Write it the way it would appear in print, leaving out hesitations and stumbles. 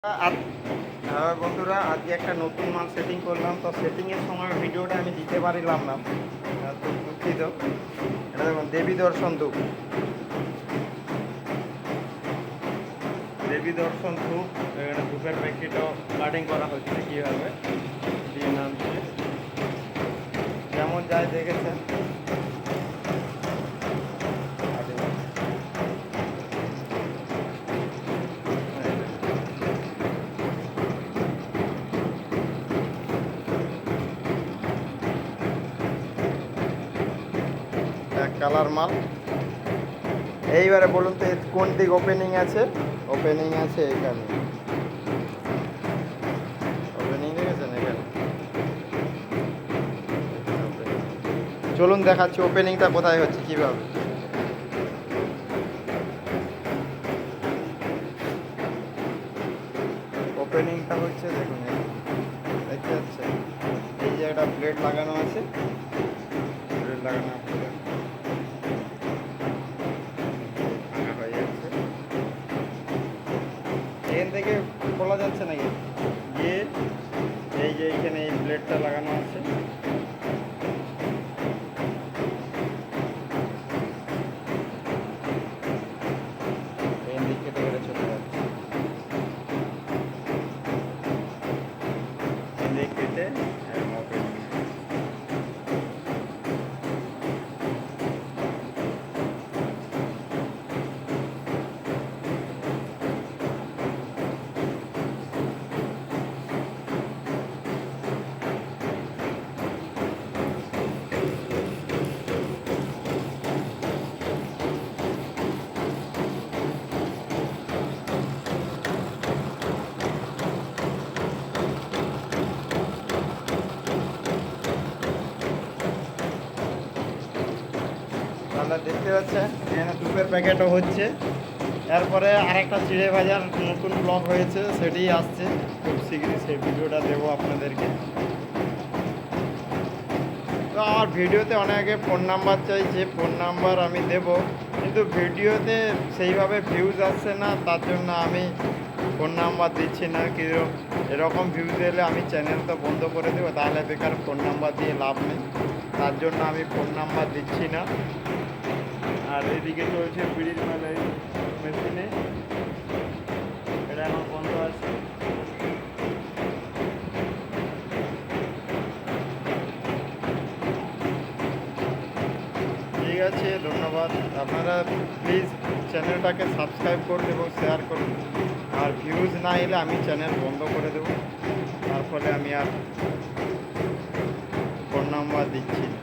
হ্যাঁ বন্ধুরা, আজকে একটা নতুন মাল সেটিং করলাম। তো সেটিংয়ের সময় ভিডিওটা আমি দিতে পারিলাম না, তো দুঃখিত। এটা দেখুন, দেবী দর্শন ধূপ, দেবী দর্শন ধূপ। এখানে ধূপের প্যাকেটও কাটিং করা হচ্ছে কীভাবে দিয়ে নামছে, যেমন যায় দেখেছেন। এক কালার মাল। এইবারে বলুন তো কোন দিক ওপেনিং আছে? ওপেনিং আছে এখানে, ওপেনিং দেখেছেন এখানে। চলুন দেখাচ্ছি ওপেনিংটা কোথায় হচ্ছে, কীভাবে। ওপেনিংটা হচ্ছে দেখুন, দেখতে যাচ্ছে এই যে একটা প্লেট লাগানো আছে, প্লেট লাগানো আছে, ভাঙা হয়ে যাচ্ছে। এখান থেকে খোলা যাচ্ছে নাকি, গিয়ে এই যে এইখানে এই প্লেটটা লাগানো আছে, এখান দিক কেটে কেটে চলে যাচ্ছে, এখান দিক কেটে ওপেনিং। আপনারা দেখতে পাচ্ছেন এখানে ধূপের প্যাকেটও হচ্ছে। এরপরে আরেকটা চিড়ে ভাজার নতুন ব্লগ হয়েছে, সেটি আসছে খুব শীঘ্রই, সেই ভিডিওটা দেবো আপনাদেরকে। তো আমার ভিডিওতে অনেকে ফোন নাম্বার চাইছে, ফোন নাম্বার আমি দেব, কিন্তু ভিডিওতে সেইভাবে ভিউজ আসছে না, তার জন্য আমি ফোন নাম্বার দিচ্ছি না। এরকম ভিউজ এলে আমি চ্যানেল তো বন্ধ করে দেবো, তাহলে বেকার ফোন নাম্বার দিয়ে লাভ নেই, তার জন্য আমি ফোন নাম্বার দিচ্ছি না। আর এদিকে চলছে বিড়ির মেলায় মেশিনে, এটা আমার বন্ধ আছে। ঠিক আছে, ধন্যবাদ। আপনারা প্লিজ চ্যানেলটাকে সাবস্ক্রাইব করুন এবং শেয়ার করুন। আর ভিউজ না এলে আমি চ্যানেল বন্ধ করে দেব, তার ফলে আমি আর ফোন নাম্বার দিচ্ছি না।